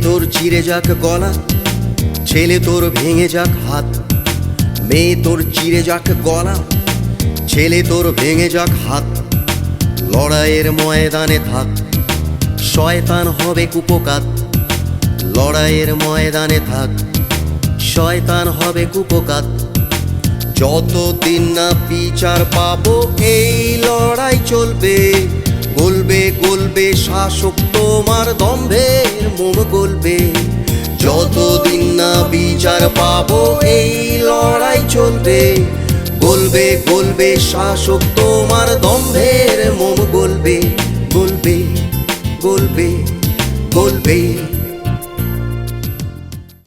তোর চিরে যাক গলা, ছেলে তোর ভেঙে যাক হাত। মেয়ে তোর চিরে যাক গলা, ছেলে তোর ভেঙে যাক হাত। লড়াইয়ের ময়দানে থাক, শয়তান হবে কুপোকাত। লড়াইয়ের ময়দানে থাক, শয়তান হবে কুপোকাত। যতদিন না বিচার পাবো এই লড়াই চলবে। গলবে গলবে শাসক তোমার দম্ভের মোম গলবে। যতদিন না বিচার পাবো এই লড়াই চলবে। গলবে গলবে শাসক তোমার দম্ভের মোম গলবে। গলবে গলবে গলবে।